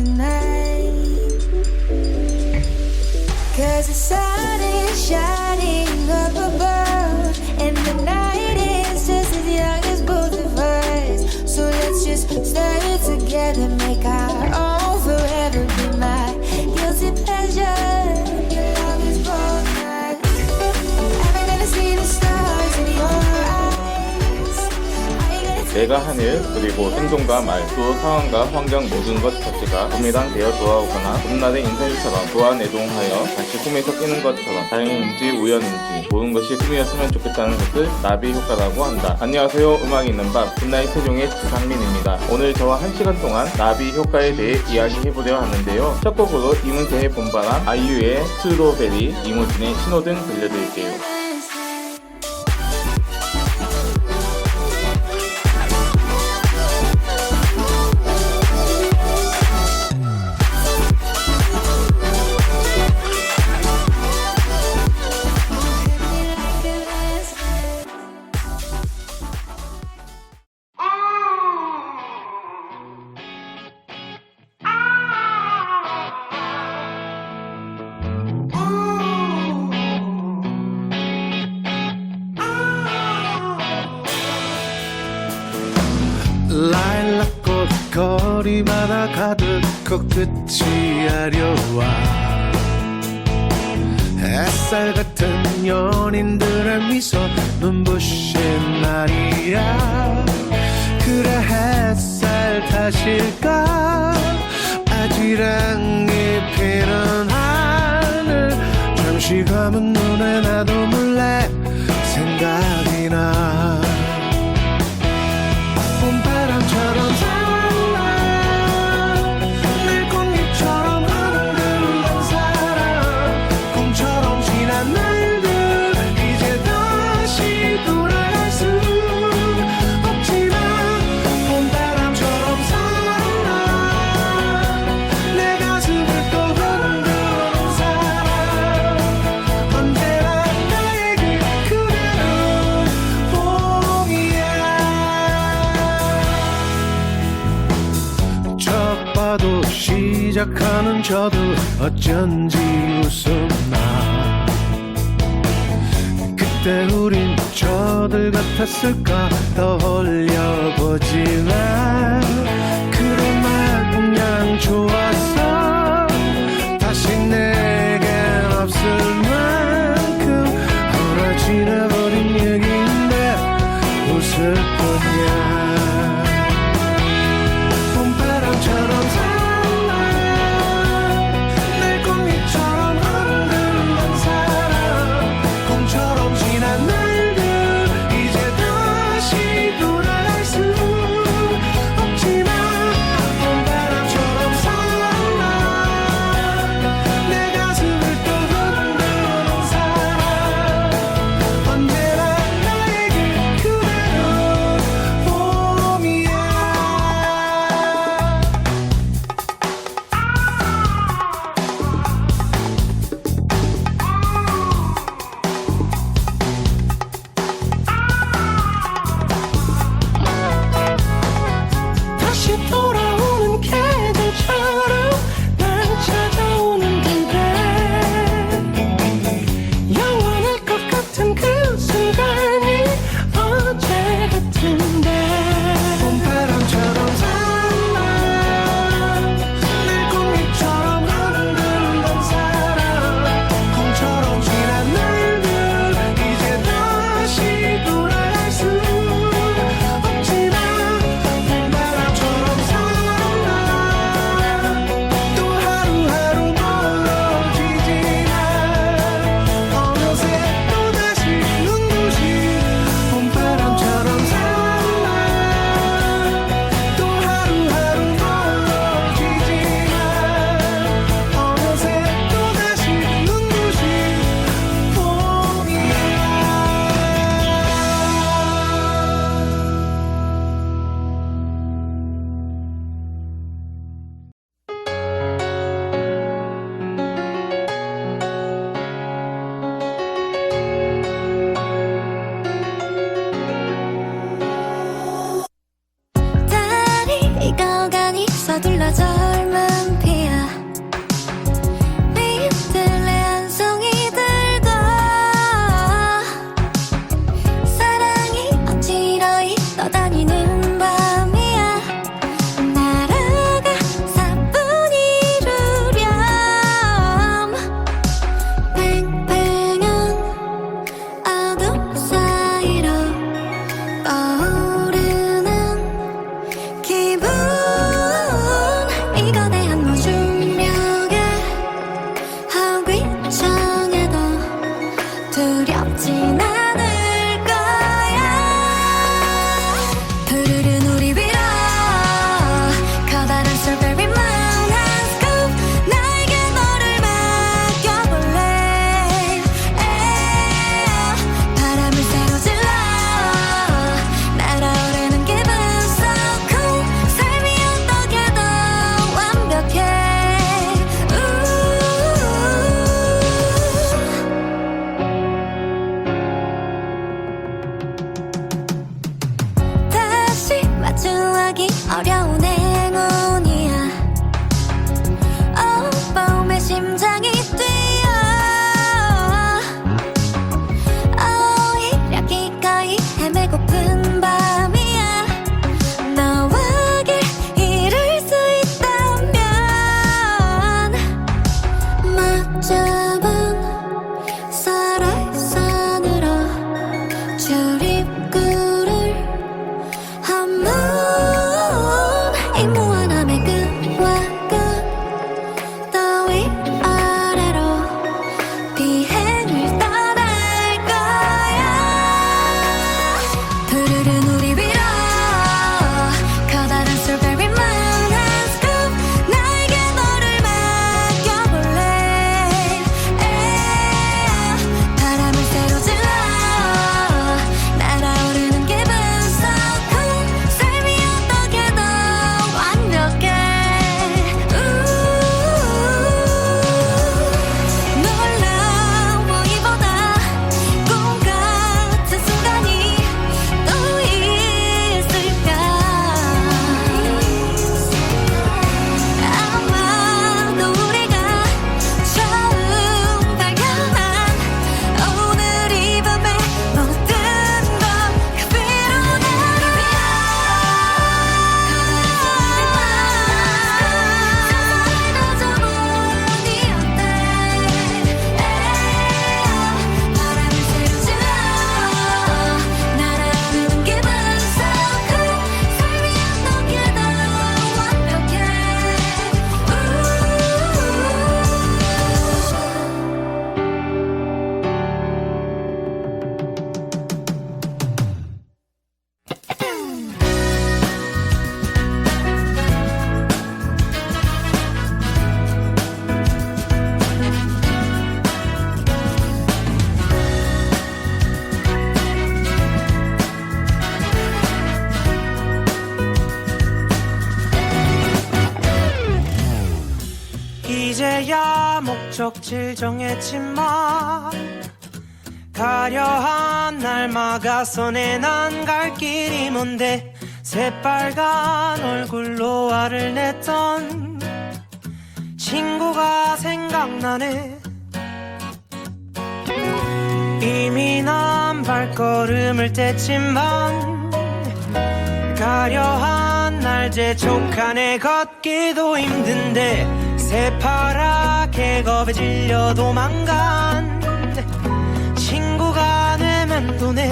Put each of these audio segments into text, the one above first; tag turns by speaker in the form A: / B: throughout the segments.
A: tonight. 'Cause the sun is shining up above, and the night is just as young as both of us. So let's just stay together, make our own forever, be my guilty pleasure. Your love is both nights. I've never seen the stars in your eyes.
B: 내가 하늘, 그리고 행동과 말, 또 상황과 환경 모든 것 자체가 동일한되어 돌아오거나 봄날의 인사일처럼 도안내동하여 다시 꿈에 섞이는 것처럼 다행인지 우연인지 모든 것이 꿈이었으면 좋겠다는 것을 나비 효과라고 한다. 안녕하세요. 음악이 있는 밤 굿나잇 세종의 지상민입니다. 오늘 저와 1시간 동안 나비 효과에 대해 이야기해보려 하는데요. 첫 곡으로 이문세의 봄바람, 아이유의 스트로베리, 이모진의 신호등 들려드릴게요.
C: 라일락꽃 거리마다 가득 코끝이 아려와 햇살 같은 연인들의 미소 눈부신 날이야. 그래 햇살 탓일까 아지랑이 피는 하늘 잠시 감은 눈에 나도 몰래 생각이 나. 봄바람처럼 살아 내 꽃잎처럼 흐르는 사랑 꿈처럼 지난 날들 이제 다시 돌아갈 수 없지만 봄바람처럼 살아 내 가슴을 또 흔드는 사랑 언제나 나에게 그대는 봄이야. 첫 봐도 시작하는 저도 어쩐지 웃음나. 그때 우린 저들 같았을까 떠올려보지만 그런 날 그냥 좋았어. 다시 내겐 없을 만큼 하나 지나버린 얘기인데 웃을 뿐이야. 봄바람처럼 살아 내 꽃잎처럼 흐르는 사랑 꿈처럼 지난 날들 이제 다시 돌아갈 수 없지만 봄바람처럼 살아 내 가슴을 또 흔드는 사랑 언제나 나에게 그대는 봄이야.
A: 말하기 어려운 행운이야. 마음의 심장이 뛰어. 오히려 기꺼이 헤매고픈 밤이야. 너와 길 잃을 수 있다면 막잡은 설화산으로 출입구를 한문 이 무한함의 끝과 끝 더위 아래로 비행을 떠날 거야. 푸르른 우리 위로 커다란 strawberry moon and scoop 나에게 너를 맡겨볼래. 바람을 새로 질러 날아오르는 기분 so cool. 삶이 어떻게 더 완벽해. 놀라워 이보다 꿈 같은 순간이 또 있을까. 아마도 우리가 처음 발견한 오늘 이 밤의 모든 건 그대로 나를 상상이 더 좋으니 어때. 바람을 새로 질러 날아오르는 기분 so cool. 삶이 어떻게 더 완벽해.
C: 이제야 목적지를 정했지만 가려한 날 막아서 내난 갈 길이 뭔데. 새빨간 얼굴로 화를 냈던 친구가 생각나네. 이미 난 발걸음을 뗐지만 가려한 날 재촉하네. 걷기도 힘든데 새파랗게 겁에 질려 도망간 친구가 내면 도네.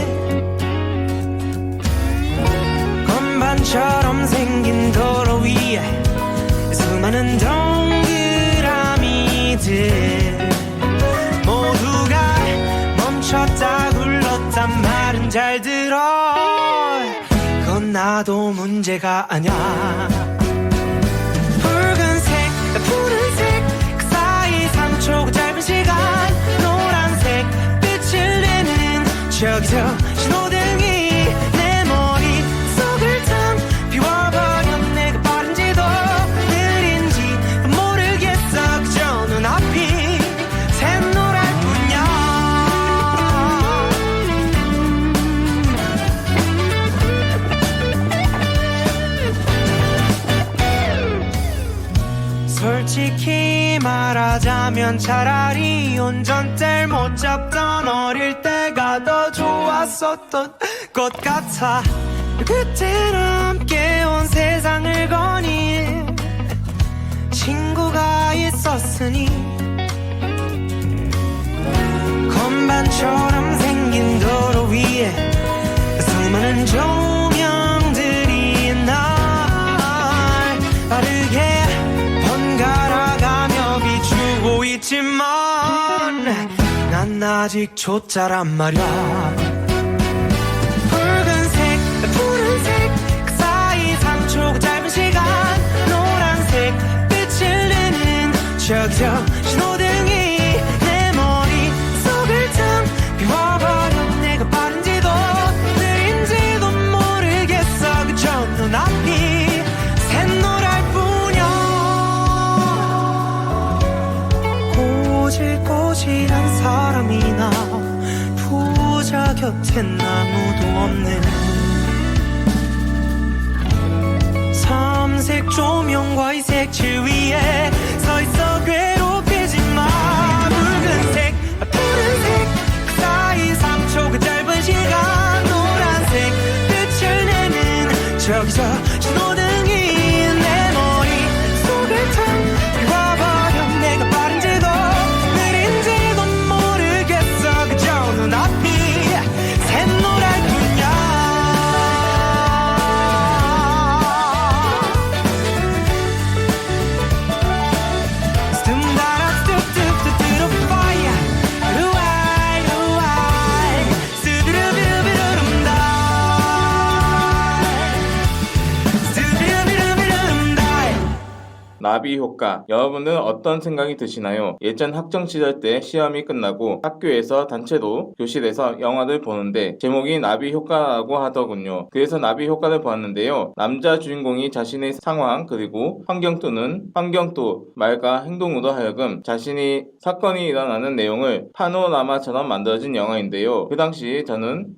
C: 건반처럼 생긴 도로 위에 수많은 동그라미들 모두가 멈췄다 굴렀단 말은 잘 들어. 그건 나도 문제가 아냐. 붉은색 푸른색 그 사이 3초 짧은 시간 노란색 빛을 내는 저기서 신호등이 내 머릿속을 탕 비워버렸네. 그 빠른지도 느린지 모르겠어. 그저 눈앞이 샛노랄 뿐이야. 솔직히 말하자면 차라리 운전대를 못 잡던 어릴 때가 더 좋았었던 것 같아. 그때는 함께 온 세상을 거닐 친구가 있었으니. 건반처럼 생긴 도로 위에 수많은 조명들이 날 빠르게 번갈아가며 비추고 있지만 난 아직 초짜란 말이야. 붉은색 푸른색 그 사이 3초 짧은 시간 노란색 빛을 내는 저기서 신호등이 내 머릿속을 탕 비워버렸네. 그 빠른지도 느린지도 모르겠어. 그저 눈앞이 샛노랄 뿐이야. 꼬질꼬질한 사람이나 부자 곁엔 아무도 없네. 조명과 이 색칠 위에 서 있어 괴롭히지 마. 붉은색 푸른색 그 사이 3초가 짧은 시간 노란색 빛을 내는 저기서 신호등이 내 머릿속을 텅 비워버려. 내가 빠른지도 느린지도 모르겠어. 그저 눈앞이 샛노랄 뿐이야.
B: 나비 효과. 여러분은 어떤 생각이 드시나요? 예전 학창 시절 때 시험이 끝나고 학교에서 단체로 교실에서 영화를 보는데 제목이 나비 효과라고 하더군요. 그래서 나비 효과를 보았는데요. 남자 주인공이 자신의 상황 그리고 환경 또는 말과 행동으로 하여금 자신이 사건이 일어나는 내용을 파노라마처럼 만들어진 영화인데요. 그 당시 저는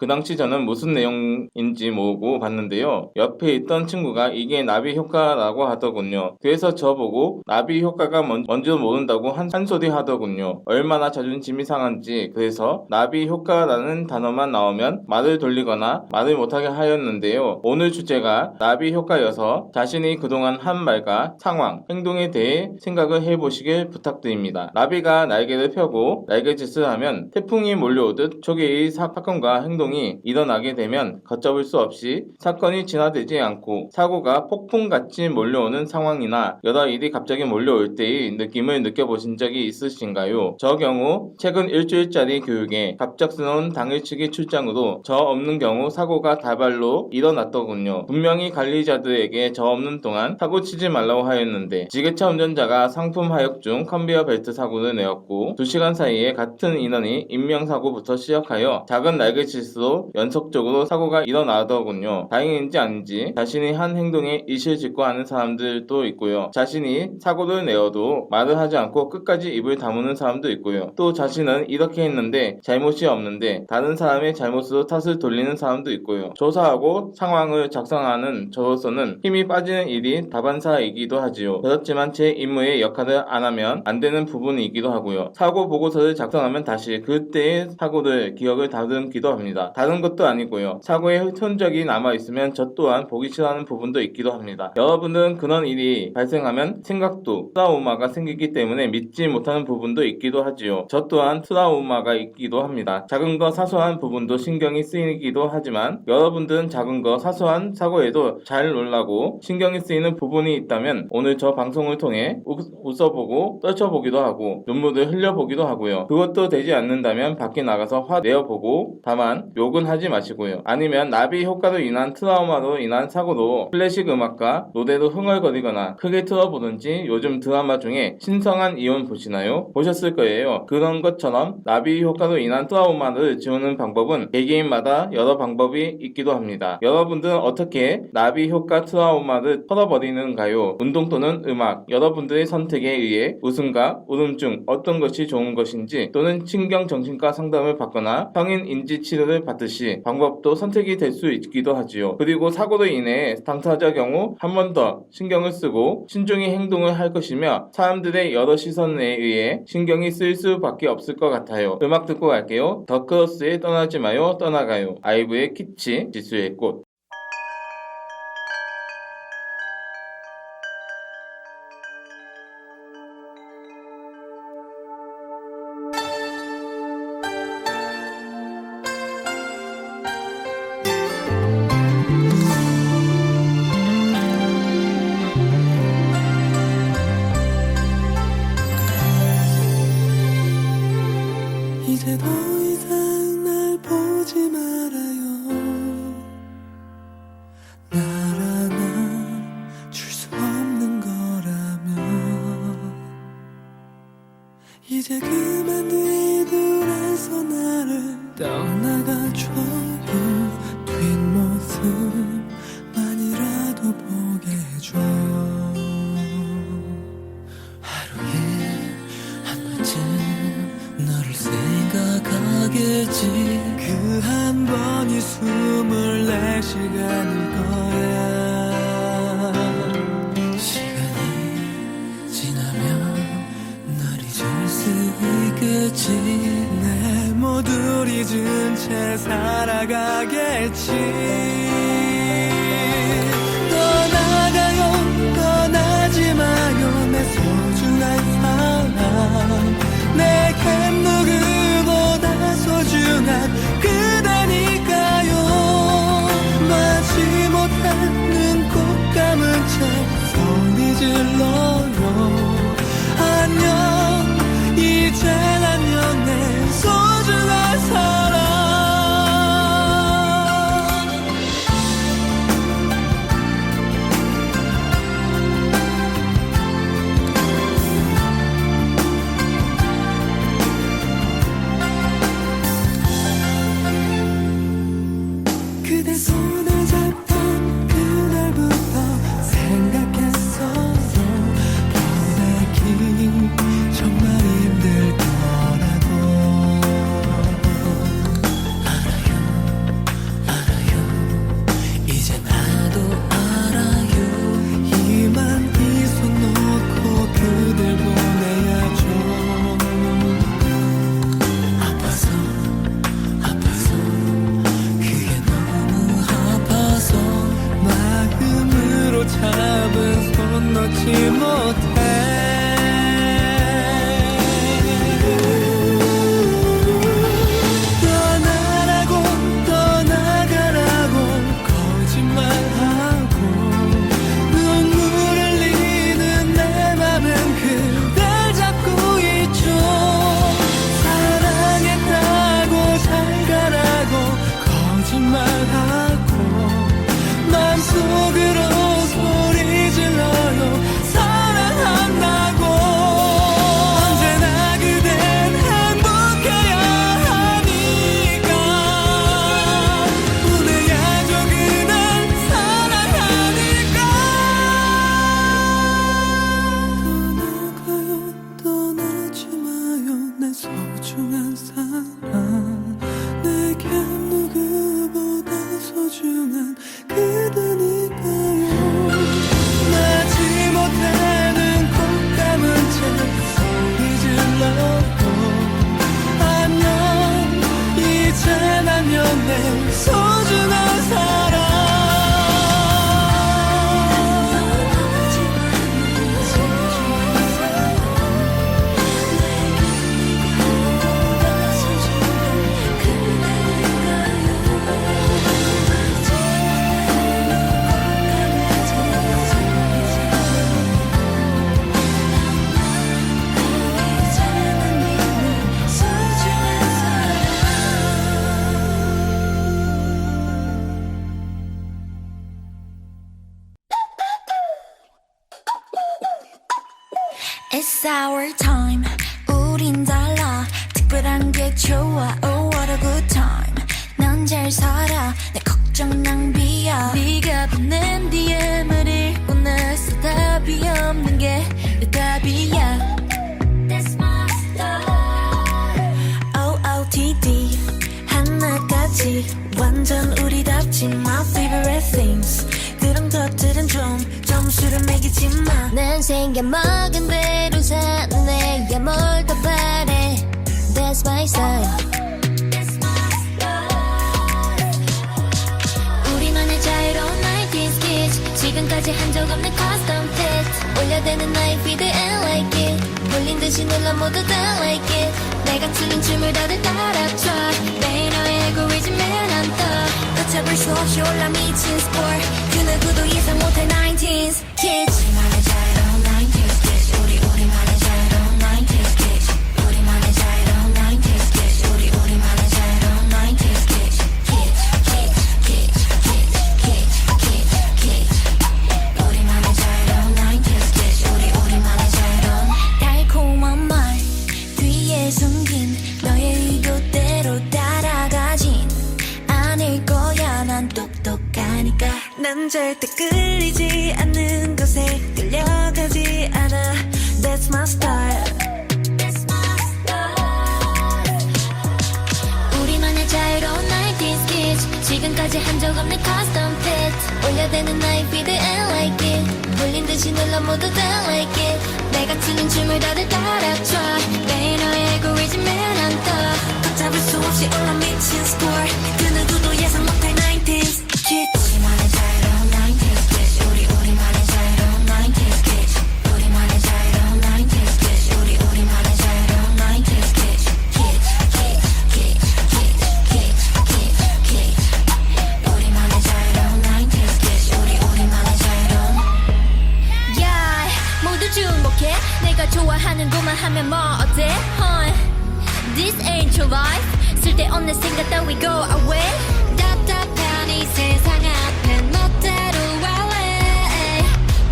B: 무슨 내용인지 모르고 봤는데요. 옆에 있던 친구가 이게 나비 효과라고 하더군요. 그래서 저보고 나비 효과가 뭔지도 모른다고 한 소리 하더군요. 얼마나 자존심이 상한지. 그래서 나비 효과라는 단어만 나오면 말을 돌리거나 말을 못하게 하였는데요. 오늘 주제가 나비 효과여서 자신이 그동안 한 말과 상황, 행동에 대해 생각을 해보시길 부탁드립니다. 나비가 날개를 펴고 날개짓을 하면 태풍이 몰려오듯 초기의 사건과 행동이 일어나게 되면 걷잡을 수 없이 사건이 진화되지 않고 사고가 폭풍같이 몰려오는 상황이나 여러 일이 갑자기 몰려올 때의 느낌을 느껴보신 적이 있으신가요? 저 경우 최근 일주일짜리 교육에 갑작스러운 당일치기 출장으로 저 없는 경우 사고가 다발로 일어났더군요. 분명히 관리자들에게 저 없는 동안 사고 치지 말라고 하였는데 지게차 운전자가 상품 하역 중 컨베이어 벨트 사고를 내었고 2시간 사이에 같은 인원이 인명사고부터 시작하여 작은 날개짓으로 연속적으로 사고가 일어나더군요. 다행인지 아닌지 자신이 한 행동에 이실직고 하는 사람들도 있고요. 자신이 사고를 내어도 말을 하지 않고 끝까지 입을 다무는 사람도 있고요. 또 자신은 이렇게 했는데 잘못이 없는데 다른 사람의 잘못으로 탓을 돌리는 사람도 있고요. 조사하고 상황을 작성하는 저로서는 힘이 빠지는 일이 다반사이기도 하지요. 그렇지만 제 임무의 역할을 안 하면 안 되는 부분이기도 하고요. 사고 보고서를 작성하면 다시 그때의 사고를 기억을 다듬기도 합니다. 다른 것도 아니고요. 사고의 흔적이 남아있으면 저 또한 보기 싫어하는 부분도 있기도 합니다. 여러분들은 그런 일이 발생하면 생각도 트라우마가 생기기 때문에 믿지 못하는 부분도 있기도 하지요. 저 또한 트라우마가 있기도 합니다. 작은 거 사소한 부분도 신경이 쓰이기도 하지만 여러분들은 작은 거 사소한 사고에도 잘 놀라고 신경이 쓰이는 부분이 있다면 오늘 저 방송을 통해 웃어보고 떨쳐보기도 하고 눈물을 흘려보기도 하고요. 그것도 되지 않는다면 밖에 나가서 화 내어보고 다만 욕은 하지 마시고요. 아니면 나비 효과로 인한 트라우마로 인한 사고로 클래식 음악과 노래로 흥얼거리거나 크게 틀어보든지 요즘 드라마 중에 신성한 이혼 보시나요? 보셨을 거예요. 그런 것처럼 나비 효과로 인한 트라우마를 지우는 방법은 개개인마다 여러 방법이 있기도 합니다. 여러분들은 어떻게 나비 효과 트라우마를 털어버리는가요? 운동 또는 음악, 여러분들의 선택에 의해 웃음과 울음 중 어떤 것이 좋은 것인지 또는 신경정신과 상담을 받거나 성인 인지 치료를 받듯이 방법도 선택이 될 수 있기도 하지요. 그리고 사고로 인해 당사자 경우 한 번 더 신경을 쓰고 신중히 행동을 할 것이며 사람들의 여러 시선에 의해 신경이 쓰일 수밖에 없을 것 같아요. 음악 듣고 갈게요. 더 크로스의 떠나지 마요 떠나가요. 아이브의 키치, 지수의 꽃.
C: 이제 더 이상 날 보지 말아요. 날 안아줄 수 없는 거라면 이제 그만 뒤돌아서 나를 떠나가줘요. 뒷모습만이라도 보게 해줘요. 하루에 한 번쯤 너를 생각하겠지. 그 한 번이 24시간일 거야. 잊은 채 살아가겠지. 떠나가요 떠나지 마요 내 소중한 사람 내겐 누구보다 소중한 그대니까요. 마지 못하는 꽃 감은 채 소리 질러요. 안녕 이젠 안녕 내 소중한 사람. 그대 손을 잡던 그날부터 생각했어요. 보내기 정말 힘들 거라고. 알아요 이제 나도 알아요. 이만 이 손 놓고 그댈 보내야죠. 아파서 그게 너무 아파서 마음으로 잡은 손 놓지 못해. 떠나라고 떠나가라고 거짓말하고 눈물 흘리는 내 맘은 그댈 잡고 있죠. 사랑했다고 잘 가라고 거짓말하고 맘속으로 소리 질러요. 사랑한다고. 언제나 그댄 행복해야 하니까 보내야죠. 그댈 사랑하니까. 떠나가요 떠나지 마요 내 소중한 사람 내겐 누구보다 소중한 그대니까요. 마지 못하는 꽃 감은 채 소리 질러도 안녕 이젠 안녕 내 소중한 사람.
A: It's our time. 우린 달라. 특별한 게 좋아. Oh what a good time. 넌 잘 살아. 내 걱정 낭비야. 네가 보낸 DM을 읽고 나서 답이 없는 게 내 답이야. That's my style. OOTD 하나까지 완전 우리답지. My favorite things. 그런 것들은 좀 점수를 매기지만 난 생겨먹은 대로 사네. 야 뭘 더 바래. That's my style. 우리만의 자유로운 90s kids. 지금까지 한 적 없는 custom fit. 올려대는 나의 feed and like it. 돌린 듯이 눌러 모두 다 like it. 내가 추는 춤을 다들 따라춰. 매일 너의 알고리즘에 난 떠. 걷잡을 수 없이 올라 미친 sport. 그 누구도 예상 못할 19s kids. 우리만의 자유로운 90s kids. 우리만의 자유로운 90s kids. 우리만의 자유로운 90s kids. 우리만의 자유로운 90s kids. 우리만의 자유로운 90s kids. 우리만의 자유로운 달콤한 말 뒤에 숨긴 너의 의도대로 따라가진 않을 거야. 난 똑똑하니까. 난 절대 끌리지 않는 것에 끌려가지 않아. That's my style. 우리만의 자유로운 90s kids. 지금까지 한 적 없는 custom fit. 올려대는 나의 feed and like it. 돌린 듯이 눌러 모두 다 like it. 내가 추는 춤을 다들 따라춰. 매일 너의 알고리즘에 난 떠. 걷잡을 수 없이 올라 미친 스코어 그 누구도 예상 못할 90s kids 우리만의 자유로운 90s kids 우리만의 자유로운 90s kids 우리만의 자유로운 90s kids 우리만의 자유로운 90s kids 우리만의 자유로운 90s kids 우리만의 자유로운 Yeah 모두 주목해 내가 좋아하는 것만 하면 뭐 어때 This ain't your life 쓸데없는 생각 따위 go away 답답한 이 세상 앞엔 멋대로 할래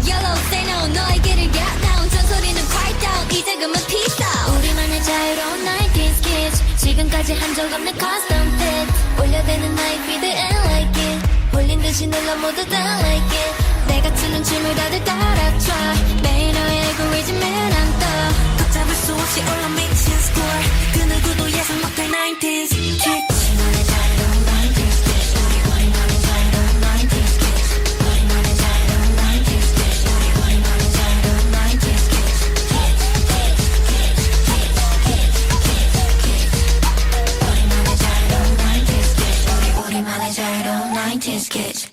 A: Yellow say no 너의 길을 get down 전소리는 quiet down 이제 그만 peace out 우리만의 자유로운 90s kids 지금까지 한 적 없는 custom fit 올려대는 나의 beat and like it 홀린 듯이 눌러 모두 다 like it 내가 추는 춤을 다들 따라춰 매일 너의 알고리즘에 난 떠 걷잡을 수 없이 올라 미친 스코어 그 누구도 예상 못할 90s kids 우리만의 자유로운 90s kids 우리만의 자유로운 90s kids 우리만의 자유로운 90s kids 우리만의 자유로운 90s kids 우리만의 자유로운 90s kids 우리만의 자유로운 90s kids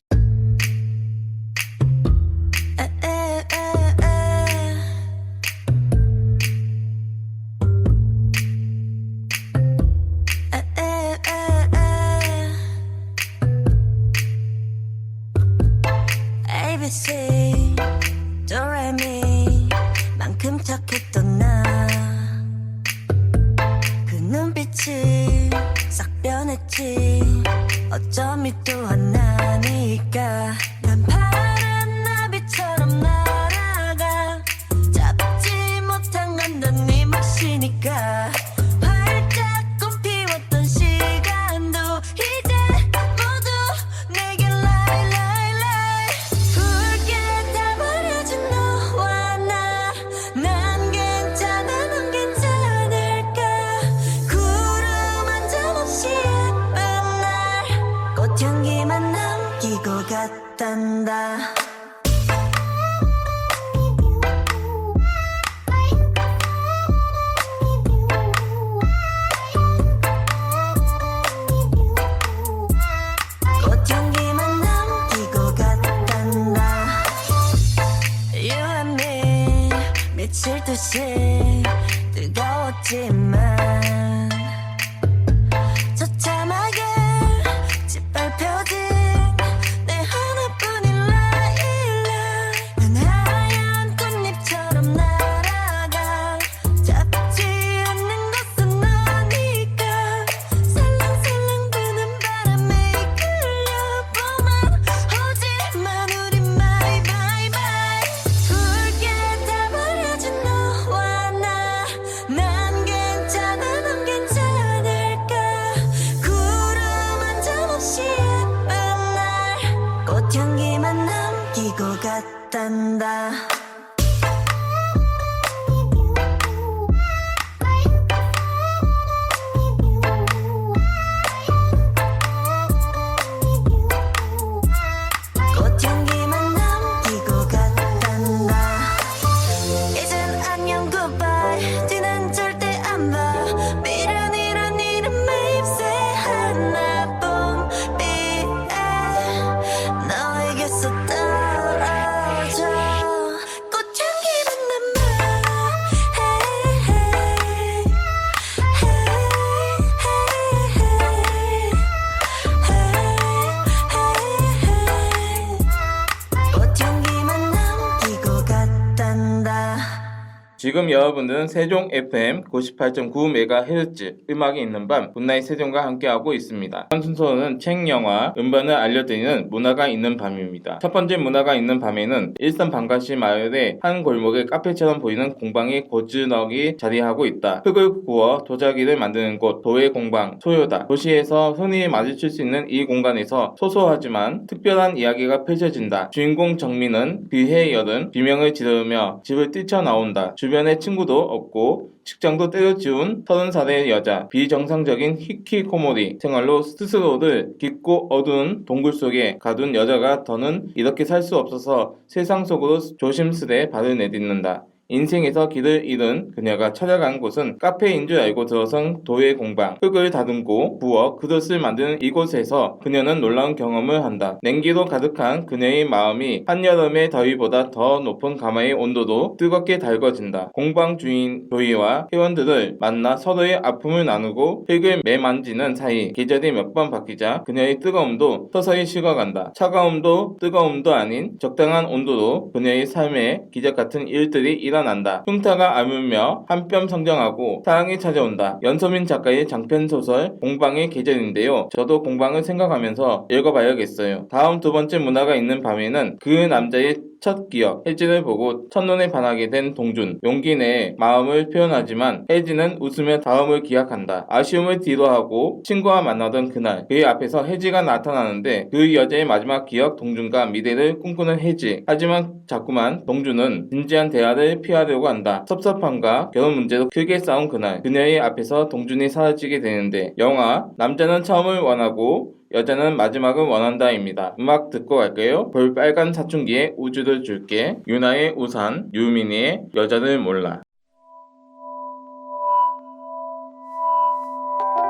A: ABC 도레미 만큼 착했던 나 그 눈빛이 싹 변했지 어쩜 이 또한 나니까 난 파란 나비처럼 날아가 잡지 못한 건 넌 네 몫이니까 활짝 꽃피웠던 시간도 이제 모두 내게 lie lie lie 붉게 다 버려진 너와 나난 괜찮아 넌 괜찮을까 구름 한 점 없이 예쁜 날 꽃향기만 남기고 갔단다 꽃향기만 남기고 갔단다 You and me 미칠 듯이 뜨거웠지만 처참하게 짓밟혀진 내 하나뿐인 라일락 난 하얀 꽃잎처럼 날아가 잡지 않는 것은 너니까 살랑살랑 부는 바람에 이끌려보만 오지만 우린 bye bye bye 붉게 다 버려진 너와 나난 괜찮아 넌 괜찮을까 구름 한 점 없이 예쁜 날 꽃향기만 남기고 갔단다 꽃향기만 남기고 갔단다 이젠 안녕 goodbye 뒤는 절대 안 봐 미련이란 이름에 입새 하나뿐 빛에 너에게서 떨어져 꽃향기만 남아 hey, hey, 꽃향기만 남기고 갔단다
B: 지금 여러분들은 세종 FM 98.9MHz 음악이 있는 밤 굿나잇 세종과 함께하고 있습니다. 이번 순서는 책, 영화, 음반을 알려드리는 문화가 있는 밤입니다. 첫 번째 문화가 있는 밤에는 일산 방가시 마을의 한 골목에 카페처럼 보이는 공방이 고즈넉이 자리하고 있다. 흙을 구워 도자기를 만드는 곳, 도예 공방, 소요다. 도시에서 흔히 마주칠 수 있는 이 공간에서 소소하지만 특별한 이야기가 펼쳐진다. 주인공 정민은 비해 여든 비명을 지르며 집을 뛰쳐나온다. 주변에 친구도 없고 직장도 때려치운 30살의 여자, 비정상적인 히키코모리 생활로 스스로를 깊고 어두운 동굴 속에 가둔 여자가 더는 이렇게 살 수 없어서 세상 속으로 조심스레 발을 내딛는다. 인생에서 길을 잃은 그녀가 찾아간 곳은 카페인 줄 알고 들어선 도예 공방. 흙을 다듬고 부어 그릇을 만드는 이곳에서 그녀는 놀라운 경험을 한다. 냉기로 가득한 그녀의 마음이 한여름의 더위보다 더 높은 가마의 온도도 뜨겁게 달궈진다. 공방 주인 조이와 회원들을 만나 서로의 아픔을 나누고 흙을 매만지는 사이 계절이 몇 번 바뀌자 그녀의 뜨거움도 서서히 식어간다. 차가움도 뜨거움도 아닌 적당한 온도로 그녀의 삶에 기적 같은 일들이 일어난다. 흉터가 아물며 한뼘 성장하고 사랑이 찾아온다. 연소민 작가의 장편소설 공방의 계절인데요. 저도 공방을 생각하면서 읽어봐야겠어요. 다음 두 번째 문화가 있는 밤에는 그 남자의 첫 기억, 혜진을 보고 첫눈에 반하게 된 동준. 용기 내에 마음을 표현하지만 혜진은 웃으며 다음을 기약한다. 아쉬움을 뒤로하고 친구와 만나던 그날 그의 앞에서 혜지가 나타나는데 그 여자의 마지막 기억 동준과 미래를 꿈꾸는 혜지. 하지만 자꾸만 동준은 진지한 대화를 피하려고 한다. 섭섭함과 결혼 문제로 크게 싸운 그날 그녀의 앞에서 동준이 사라지게 되는데 영화 남자는 처음을 원하고 여자는 마지막을 원한다입니다. 음악 듣고 갈게요. 볼빨간 사춘기에 우주를 줄게. 유나의 우산, 유민이의 여자를 몰라.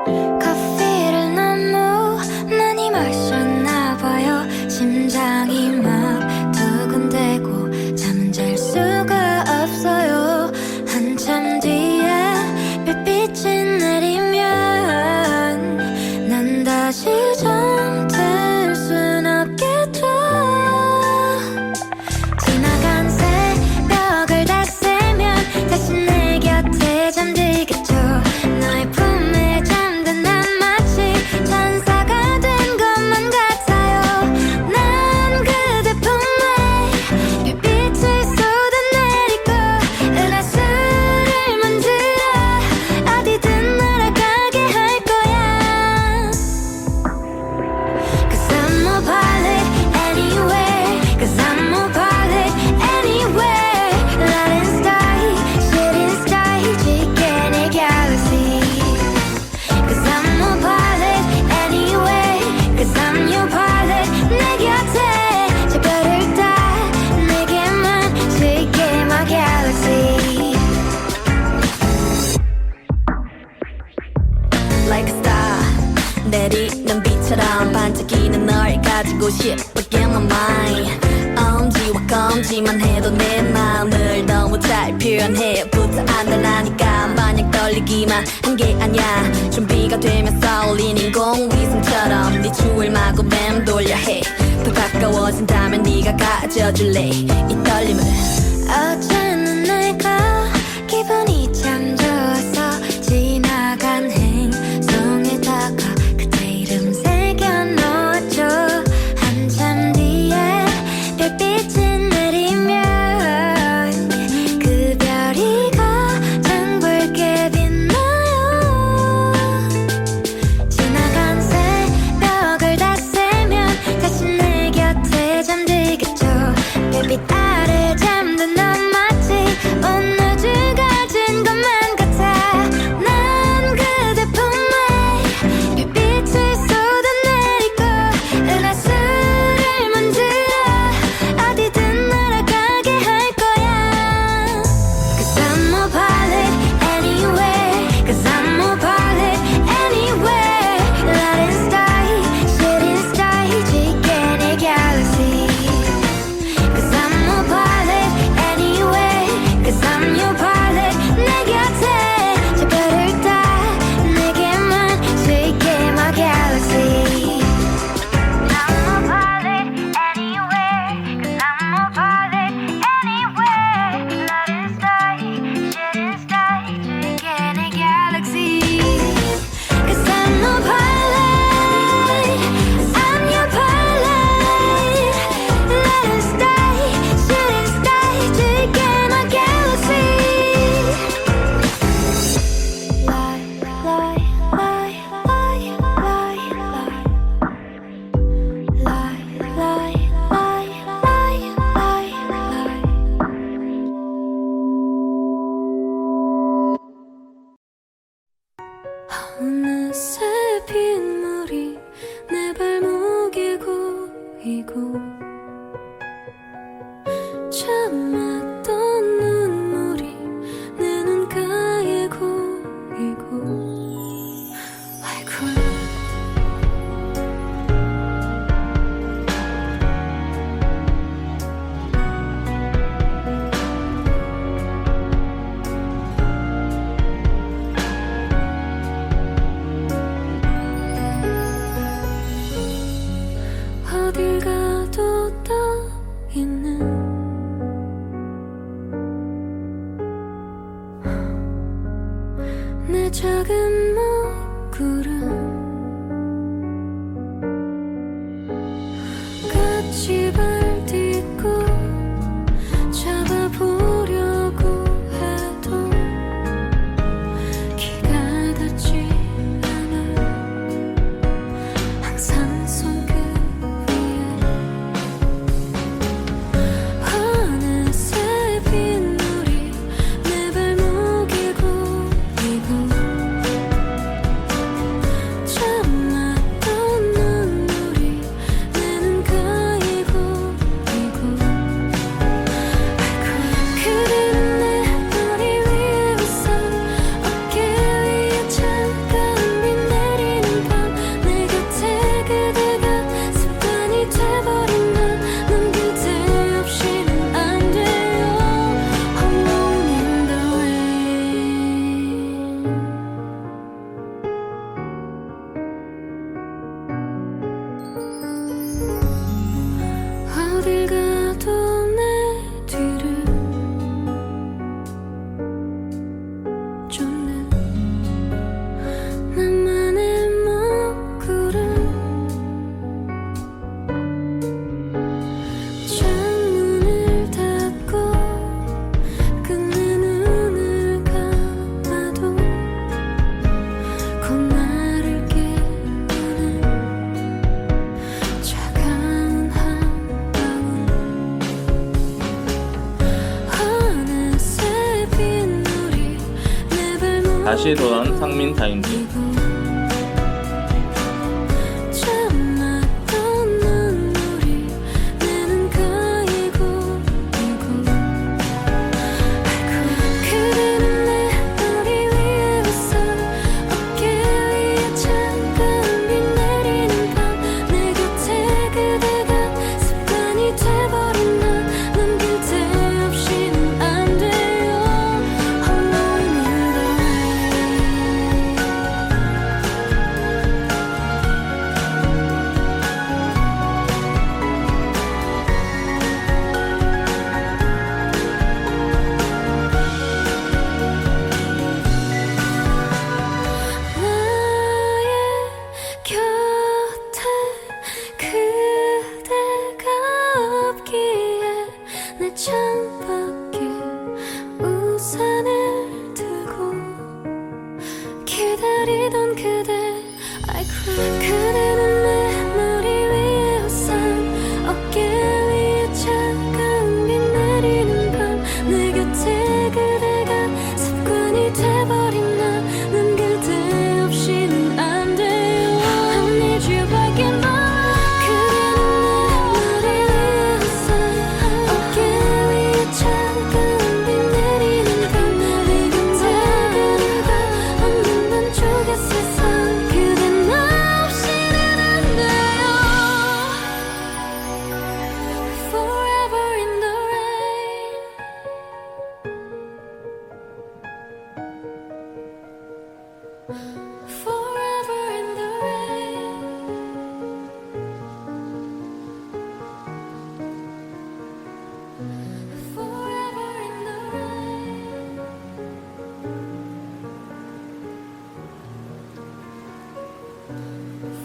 A: 커피를 너무 많이 마셨나봐요. 심장이 막 두근대고 잠은 잘 수가 없어요. 한참 뒤에 별빛이 내리면 난 다시 잠들 순 없겠죠. 지나간 새벽을 다 세면 다시 내 곁에 잠들겠죠. 너의 품에 잠든 난 마치 천사가 된 것만 같아요. 난 그대 품에 별빛을 쏟아내리고 은하수를 만들어 어디든 날아가게 할 거야. Cause I'm a pilot anywhere. Cause I'm a pilot anywhere. Light and sky, shooting star, 지게 galaxy. Cause I'm a pilot anywhere. Cause I'm your pilot. 내 곁에 저 별을 다 내게만 지게 my galaxy. Like a star 내리는 빛처럼 반짝이는 널 가지고 싶어 get my mind. 엄지와 검지만 해도 내 마음을 너무 잘 표현해 부터 안달나니까 마냥 떨리기만 한 게 아니야. 준비가 되면 쏠린 인공위성처럼 네 추울 마구 맴돌려 해. 더 가까워진다면 네가 가져줄래 이 떨림을. 어제는 내가 기분이 참 좋아서 지나간 행성에다가 그대 이름 새겨놓았죠. 한참 뒤에 별빛이 내리면 그 별이 가장 붉게 빛나요. 지나간 새벽을 다 세면 다시 내 곁에 잠들겠죠. 별빛 아래 잠든 넌 마치 온 우주가 진 것만 같아. 난 그대 품에 별빛을 쏟아내리고 은하수를 만들어 어디든 날아가게 할 거야. Cause I'm a pilot anywhere. Cause I'm a pilot anywhere. Light and sky, shooting star, 지게 내 galaxy. Cause I'm a pilot anywhere. Cause I'm your pilot. 내 곁에 저 별을 다 내게만 지게 my galaxy. I'm a pilot anywhere. Cause I'm a pilot anywhere. Light and sky, shooting star, 지게 내 galaxy. Cause I'm a pilot. I'm your pilot. Light and sky, shooting star, 지게 my galaxy. Lie, lie, lie, lie, lie, lie. Lie, lie, lie, lie, lie, lie. 어느새 빗물이 내 발목에 고이고 참았던 눈물 작은 먹구름 같이 발딛고 잡아보려고 해도 기가 닿지 않아. 항상 손끝 위에 어느새 빗물이 내 발목에 고이고 참았던 눈물이 내 눈가에 고이고 그대는 내 머리 위에 웃어 어깨 위에 잠깐 비 내리는 밤 내 곁에 그대가 습관이 돼버린 나 넌 그대 없이는 안 돼요. Alone in the rain. 어딜 가도 내 뒤를 쫓는 나만의 먹구름 창문을 닫고 끝내 눈을 감아도 곧 나를 깨우는 차가운 한방울 어느새 빗물이 내 발목에
B: 다시 돌아온 상민 타임즈.
A: 참았던 눈물이 내 눈가에 고이고 그대는 내 머리 위에 웃어 어깨 위에 잠깐 비 내리는 밤 내 곁에 그대가 습관이 돼버린 나 넌 그대 없이는 안 돼요. Alone in the 나의 곁에 그대가 없기에 내 창밖에 우산을 두고 기다리던 그대 그대는 내 머리 위에 우산 어깨 위에 잠깐 비 내리는 밤 내 곁에 그대가 습관이 돼버린 나 넌 그대 없이는 안 돼요. I need you back in my life. 그대는 내 머리 위에 우산 어깨 위에 잠깐 비 내리는 밤 내 곁에 그대가 없는 한쪽의 세상 그대 나 없이는 안 돼요. Forever in the rain. Forever in the rain. Forever in the rain.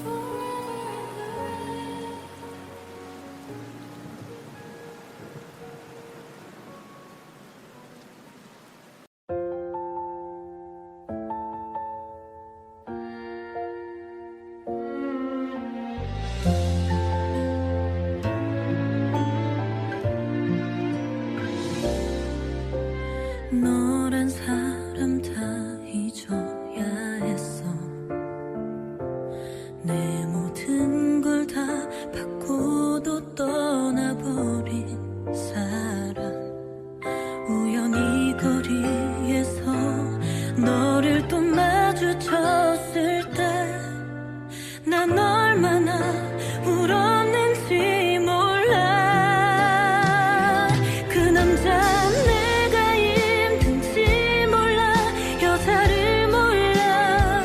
A: Forever in the rain.
D: 너란 사람 다 잊어야 했어. 내 모든 걸 다 바꾸도 떠나버린 사람. 우연히 거리에서 너를 또 마주쳤을 때 난 얼마나 울었는지 몰라. 그 남자 내가 힘든지 몰라. 여자를 몰라.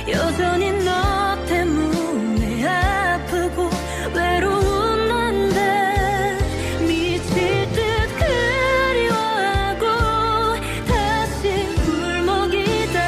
D: 여전히 너 때문에 아프고 외로운 넌데 미칠 듯 그리워하고 다시 울먹이다.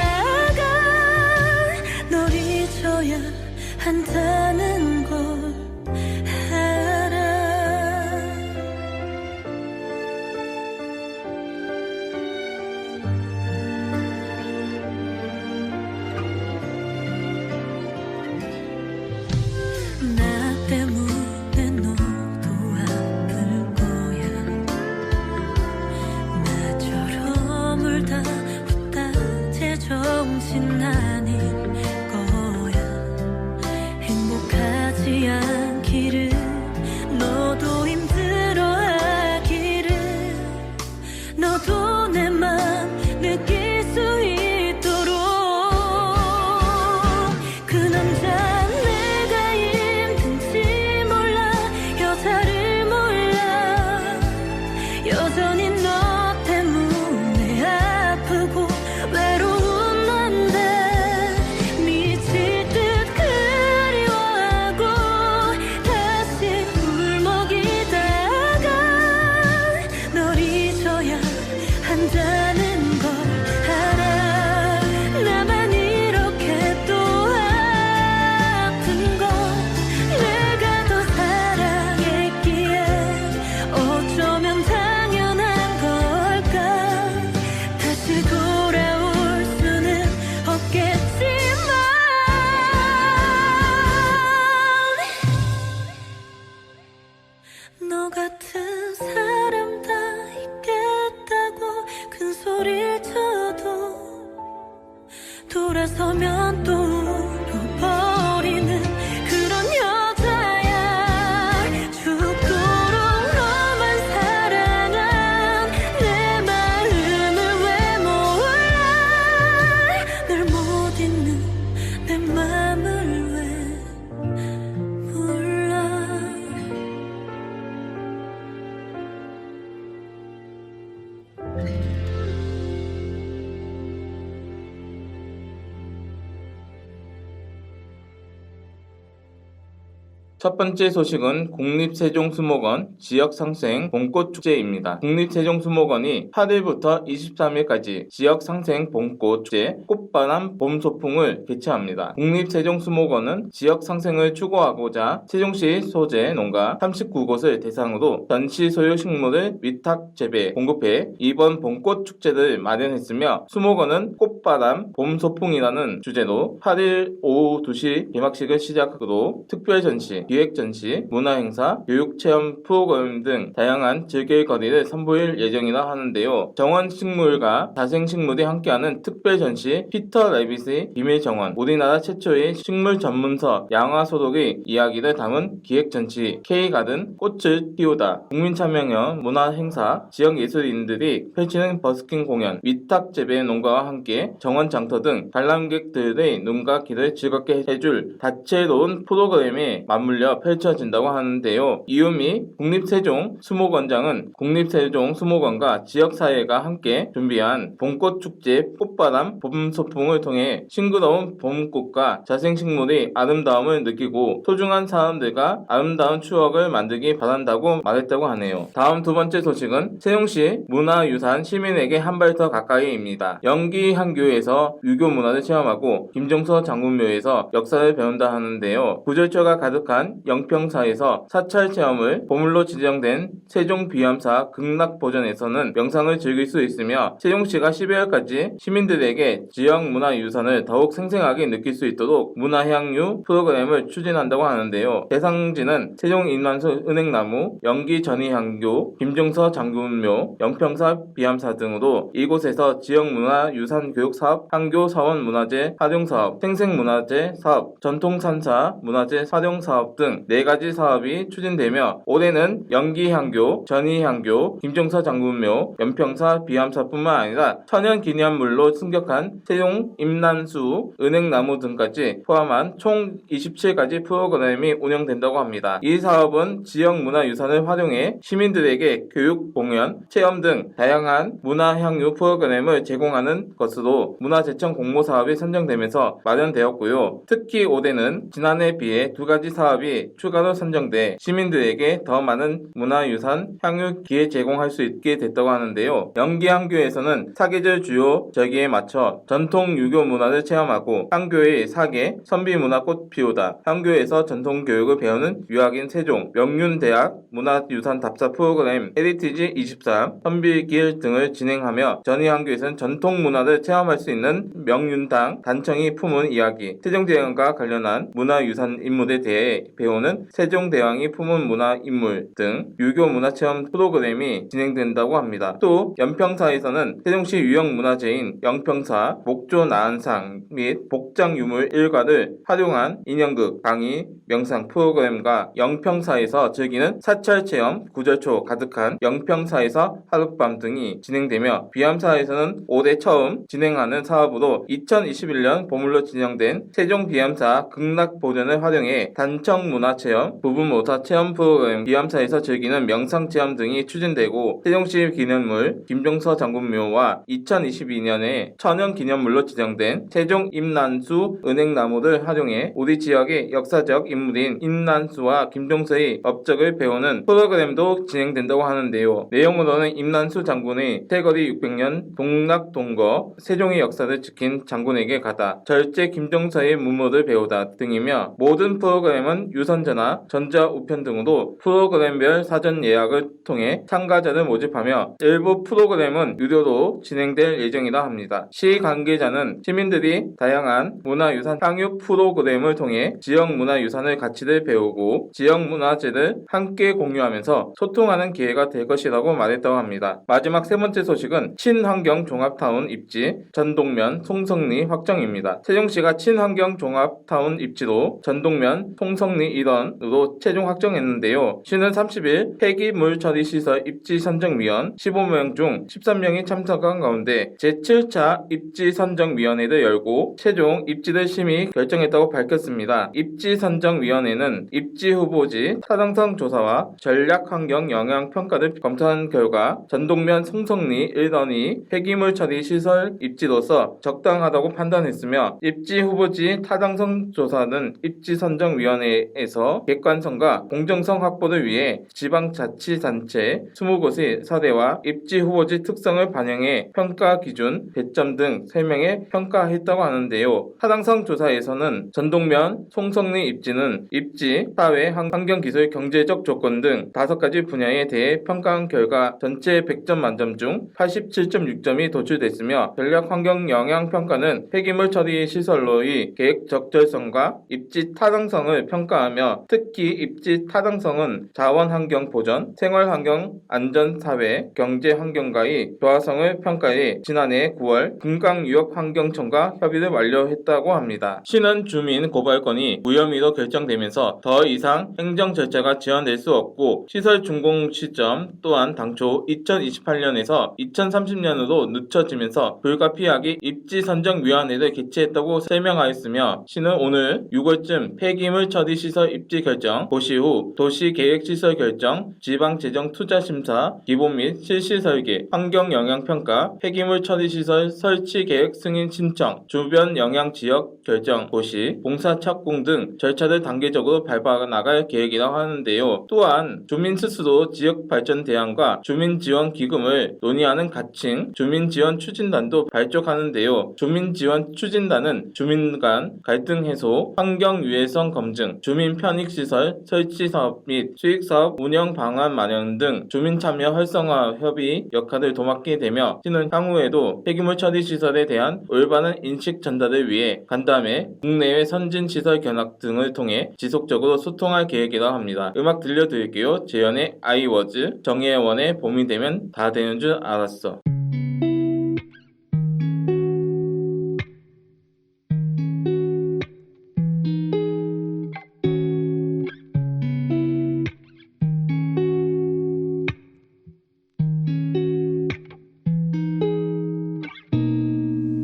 B: 첫 번째 소식은 국립세종수목원 지역상생 봄꽃축제입니다. 국립세종수목원이 8일부터 23일까지 지역상생 봄꽃축제 꽃바람 봄소풍을 개최합니다. 국립세종수목원은 지역상생을 추구하고자 세종시 소재 농가 39곳을 대상으로 전시 소유 식물을 위탁 재배, 공급해 이번 봄꽃축제를 마련했으며 수목원은 꽃바람 봄소풍이라는 주제로 8일 오후 2시 개막식을 시작으로 특별전시, 기획전시, 문화행사, 교육체험 프로그램 등 다양한 즐길거리를 선보일 예정이라 하는데요. 정원식물과 자생식물이 함께하는 특별전시 피터 레빗의 비밀정원, 우리나라 최초의 식물 전문서 양화소록의 이야기를 담은 기획전시 K가든 꽃을 키우다, 국민참여형 문화행사, 지역예술인들이 펼치는 버스킹 공연, 위탁재배 농가와 함께 정원장터 등 관람객들의 눈과 귀를 즐겁게 해줄 다채로운 프로그램에 맞물려 펼쳐진다고 하는데요. 이유미 국립세종수목원장은 국립세종수목원과 지역사회가 함께 준비한 봄꽃축제 꽃바람 봄소풍을 통해 싱그러운 봄꽃과 자생식물의 아름다움을 느끼고 소중한 사람들과 아름다운 추억을 만들기 바란다고 말했다고 하네요. 다음 두 번째 소식은 세종시 문화유산 시민에게 한 발 더 가까이입니다. 영기한교에서 유교 문화를 체험하고 김종서 장군묘에서 역사를 배운다 하는데요. 구절초가 가득한 영평사에서 사찰 체험을 보물로 지정된 세종비암사 극락보전에서는 명상을 즐길 수 있으며 세종시가 12월까지 시민들에게 지역문화유산을 더욱 생생하게 느낄 수 있도록 문화향유 프로그램을 추진한다고 하는데요. 대상지는 세종인만수 은행나무, 영기전이향교, 김종서 장군묘, 영평사 비암사 등으로 이곳에서 지역문화유산 교육사업, 향교 사원문화재 활용사업, 생생문화재 사업, 전통산사 문화재 활용사업 등 4가지 사업이 추진되며 올해는 영기향교, 전이향교, 김종서 장군묘, 연평사 비암사뿐만 아니라 천연기념물로 승격한 세종 임난수, 은행나무 등까지 포함한 총 27가지 프로그램이 운영된다고 합니다. 이 사업은 지역문화유산을 활용해 시민들에게 교육, 공연, 체험 등 다양한 문화향유 프로그램을 제공하는 것으로 문화재청 공모사업이 선정되면서 마련되었고요. 특히 올해는 지난해에 비해 2가지 사업이 추가로 선정돼 시민들에게 더 많은 문화유산 향유 기회 제공할 수 있게 됐다고 하는데요. 영기향교에서는 사계절 주요 절기에 맞춰 전통 유교 문화를 체험하고 향교의 사계, 선비문화 꽃 피우다, 향교에서 전통교육을 배우는 유학인 세종, 명륜대학 문화유산 답사 프로그램 헤리티지 23, 선비길 등을 진행하며 전이향교에서는 전통문화를 체험할 수 있는 명륜당 단청이 품은 이야기, 세종대왕과 관련한 문화유산 인물에 대해 배우는 세종대왕이 품은 문화인물 등 유교 문화체험 프로그램이 진행된다고 합니다. 또 연평사에서는 세종시 유형문화재인 영평사 목조 나한상 및 복장유물 일과를 활용한 인형극, 강의, 명상 프로그램과 영평사에서 즐기는 사찰체험, 구절초 가득한 영평사에서 하룻밤 등이 진행되며 비암사에서는 올해 처음 진행하는 사업으로 2021년 보물로 지정된 세종비암사 극락보전을 활용해 단청문화체험, 부부모사 체험 프로그램, 비암사에서 즐기는 명상체험 등이 추진되고 세종시 기념물 김종서 장군묘와 2022년에 천연기념물로 지정된 세종 임난수 은행나무를 활용해 우리 지역의 역사적 인물인 임난수와 김종서의 업적을 배우는 프로그램도 진행된다고 하는데요. 내용으로는 임난수 장군의 세거리 600년 동락동거, 세종의 역사를 지킨 장군에게 가다, 절제 김종서의 문물을 배우다 등이며 모든 프로그램은 유선전화, 전자우편 등으로 프로그램별 사전 예약을 통해 참가자를 모집하며 일부 프로그램은 유료로 진행될 예정이라 합니다. 시 관계자는 시민들이 다양한 문화유산 향유 프로그램을 통해 지역문화유산의 가치를 배우고 지역문화재를 함께 공유하면서 소통하는 기회가 될 것이라고 말했다고 합니다. 마지막 세 번째 소식은 친환경 종합타운 입지 전동면 송성리 확정입니다. 세종시가 친환경 종합타운 입지로 전동면 송성리 일원으로 최종 확정했는데요. 시는 30일 폐기물 처리 시설 입지 선정위원 15명 중 13명이 참석한 가운데 제7차 입지 선정위원회를 열고 최종 입지를 심의 결정했다고 밝혔습니다. 입지 선정위원회는 입지 후보지 타당성 조사와 전략 환경 영향 평가를 검토한 결과 전동면 송성리 일원이 폐기물 처리 시설 입지로서 적당하다고 판단했으며 입지 후보지 타당성 조사는 입지 선정위원회에서 객관성과 공정성 확보를 위해 지방자치단체 20곳의 사례와 입지 후보지 특성을 반영해 평가 기준, 배점 등 설명해 평가했다고 하는데요. 타당성 조사에서는 전동면 송성리 입지는 입지, 사회, 환경기술, 경제적 조건 등 5가지 분야에 대해 평가한 결과 전체 100점 만점 중 87.6점이 도출됐으며 전략 환경 영향 평가는 폐기물 처리 시설로의 계획 적절성과 입지 타당성을 평가하며 특히 입지 타당성은 자원 환경 보전, 생활 환경 안전 사회, 경제 환경과의 조화성을 평가해 지난해 9월 금강유역환경청과 협의를 완료했다고 합니다. 시는 주민 고발건이 무혐의로 결정되면서 더 이상 행정 절차가 지연될 수 없고 시설 준공 시점 또한 당초 2028년에서 2030년으로 늦춰지면서 불가피하게 입지선정위원회를 개최했다고 설명하였으며 시는 오늘 6월쯤 폐기물 처리 시설 입지 결정, 고시 후 도시계획시설 결정, 지방재정투자심사, 기본 및 실시 설계, 환경영향평가, 폐기물 처리 시설 설치 계획 승인 신청, 주변 영향 지역 결정, 고시, 공사 착공 등 절차를 단계적으로 밟아 나갈 계획이라고 하는데요. 또한 주민 스스로 지역 발전 대안과 주민 지원 기금을 논의하는 가칭 주민 지원 추진단도 발족하는데요. 주민 지원 추진단은 주민 간 갈등 해소, 환경 유해성 검증, 주민 편익 시설 설치 사업 및 수익 사업 운영 방안 마련 등 주민 참여 활성화 협의 역할을 도맡게 되며 시는 향후에도 폐기물 처리 시설에 대한 올바른 인식 전달을 위해 간담회, 국내외 선진 시설 견학 등을 통해 지속적으로 소통할 계획이라고 합니다. 음악 들려드릴게요. 재현의 I was, 정혜원의 봄이 되면 다 되는 줄 알았어.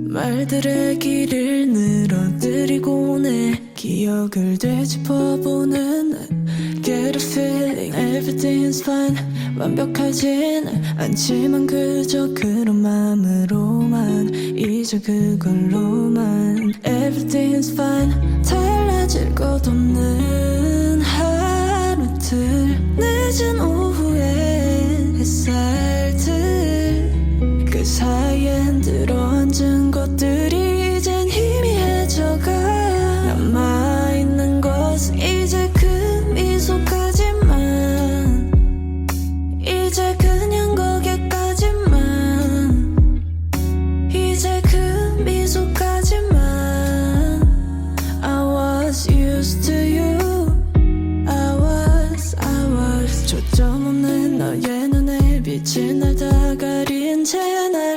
C: 말들의 길을 늘어뜨리고 내 기억을 되짚어보는 Get a feeling everything's fine 완벽하진 않지만 그저 그런 마음으로만 이제 그걸로만 Everything's fine 달라질 것 없는 하루들 늦은 오후에 햇살들 그 사이엔 들어앉은 것들이 이젠 희미해져가 남아있는 것은 이제 그 미소까지만 이제 그냥 거기까지만 이제 그 미소까지만 I was used to you I was 초점 없는 너의 눈에 빛이 날 다 가린 채 날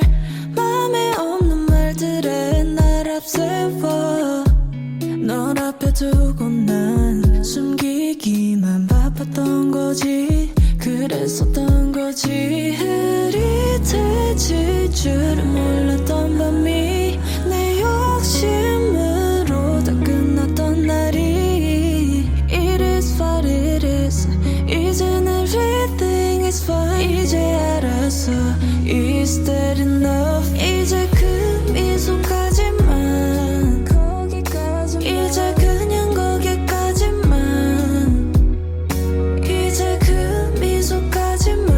C: 맘에 없는 말들에 날 앞세워 널 앞에 두고 난 숨기기만 바빴던 거지 그랬었던 거지 흐릿해질 줄은 몰랐던 밤이 내 욕심으로 다 끝났던 날이 It is what it is 이젠 everything is fine 이제 알았어 Is that enough 이제 그 미소까지만 이제 그냥 거기까지만 이제 그 미소까지만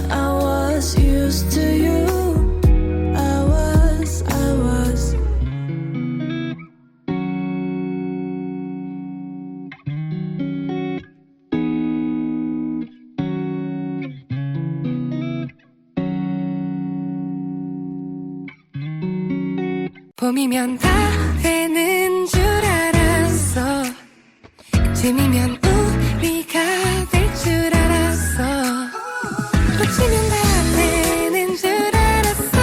C: I was used to you I was
D: 봄이면 다 되는 줄 알았어 쯤이면 우리가 될 줄 알았어 꽃이면 다 되는 줄 알았어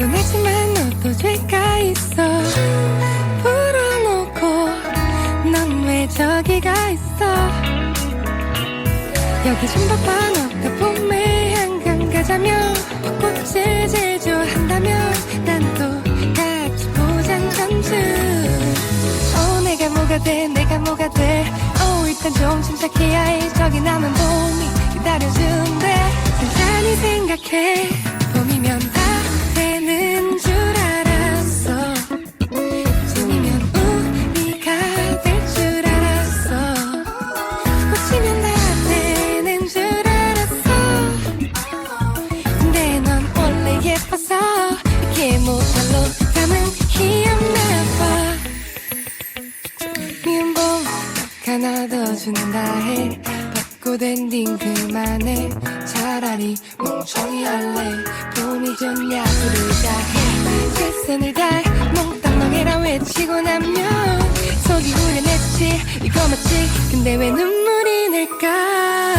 D: 피곤하지만 너도 죄가 있어 풀어놓고 넌 왜 저기 가 있어 여기 좀 봐봐 너가 봄에 한강 가자며 벚꽃을 제일 좋아한다면 난 또 같이 보잔 건주 내가 뭐가 돼 내가 뭐가 돼 일단 좀 침착해야 해 저기 남은 봄이 기다려준대 천천히 생각해 봄이면 다 되는 줄 알았어 봄이면 우리가 될 줄 알았어 꽃이면 다 되는 줄 알았어 근데 넌 원래 예뻐서 이렇게 못할로 가만히 없나 봐 미운 봄 하나 더 준다 해 벚꽃 엔딩 그만해 차라리 멍청이 할래 봄이 좋냐 부르자 해 최선을 다해 몽땅 너게라 외치고 나면 속이 후련했지 이거 맞지 근데 왜 눈물이 날까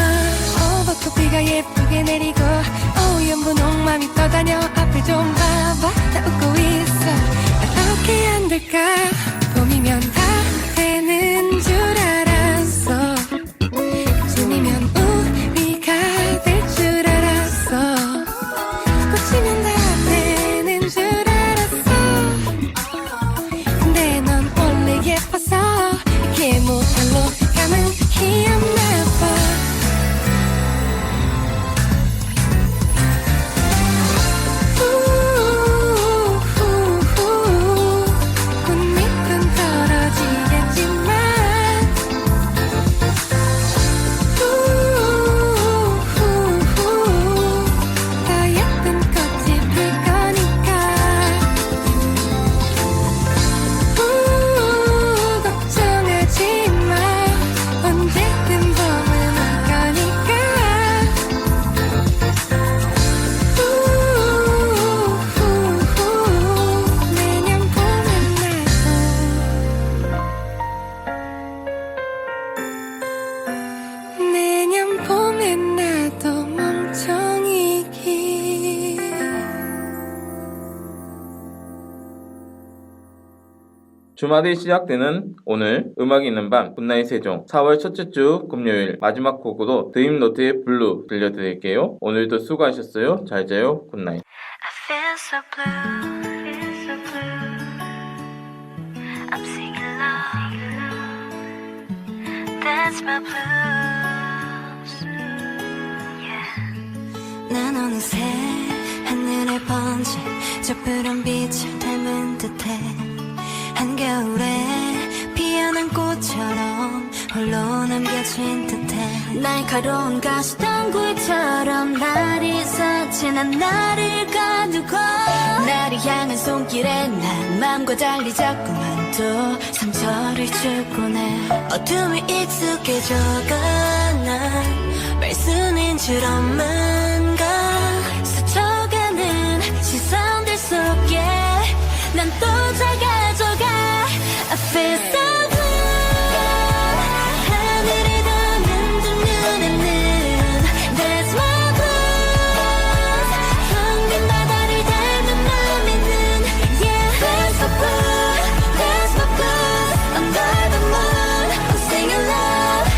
D: 벚꽃비가 예쁘게 내리고 연분홍 맘이 떠다녀 앞을 좀 봐봐 다 웃고 있어 어떻게 안 될까 봄이면 다 되는 줄 알았어 봄이면 우리가 될 줄 알았어 꽃이면 다 되는 줄 알았어 근데 넌 원래 예뻐서 이렇게 못할로 가만히 없나 봐 꽃잎은 떨어지겠지만 더 예쁜 꽃이 필 거니까 걱정하지 마 언제든 봄은 올 거니까 내년 봄은 내년 봄엔 나도 멍청이기
B: 주말이 시작되는 오늘 음악이 있는 밤 굿나잇 세종 4월 첫째 주 금요일 마지막 곡으로 드림노트의 블루 들려드릴게요. 오늘도 수고하셨어요. 잘 자요. 굿나잇.
C: I feel so blue, I'm singing love, that's my blues, yeah. 난 어느새 하늘에 번진 저 푸른 빛을 닮은 듯해 한겨울에 피어난 꽃처럼 홀로 남겨진 듯해 날카로운 가시덩굴처럼 날이 스치는 나를 가두고 나를 향한 손길에 난 맘과 달리 자꾸만 또 상처를 주곤 해 어둠에 익숙해져가 난 말씀인 줄 엄만가 스쳐가는 시선들 속에 난 또 작아져가 I feel so blue 하늘이 닿는 두 눈에는 That's my blues 텅빈 바다를 닮은 맘에는 Yeah That's so blue That's my blues Under the moon I'm singing love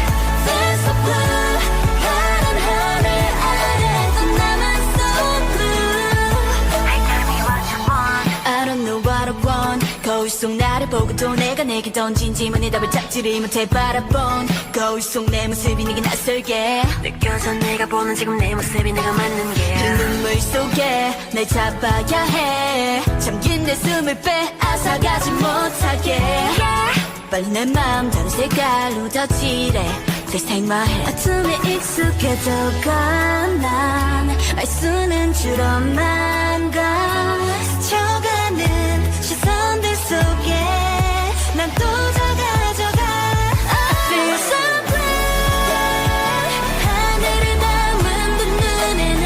C: That's so blue 파란 하늘 아래도 나만 so blue Hey tell me what you want I don't know what I want 거울 속 나를 보고 또 내가 내게 던진 질문에 답을 찾지를 못해 바라본 거울 속 내 모습이 내게 낯설게 느껴져 내가 보는 지금 내 모습이 내가 맞는 게 그 눈물 속에 날 잡아야 해 잠긴 내 숨을 빼앗아가지 못하게 빨리 내 맘 다른 색깔로 더 칠해 Please take my hand 어둠에 익숙해져가 난 알 수는 줄 엄만가 스쳐가는 시선들 속에 난 또 작아져가 I feel so blue 하늘을 담은 두 눈에는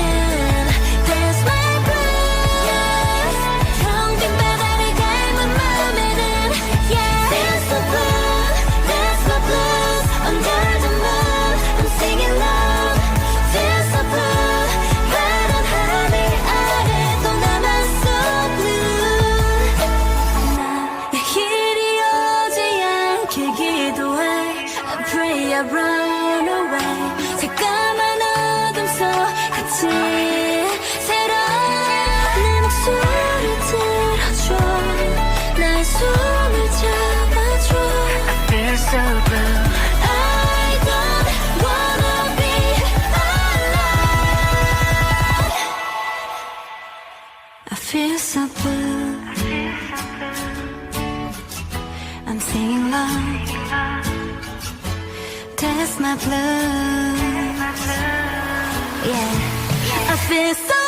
C: There's my blues 텅빈 바다를 닮은 맘에는 Yeah Feel so blue That's my blues Under the moon I'm singing love Feel so blue 파란 하늘 아래 또 남았어
D: run away 새까만 어둠 속 같이 새로운 내 목소리 들어줘 나의 손을 잡아줘 I feel so blue I don't wanna be alone I feel so blue I'm singing love That's my blue Yeah I feel so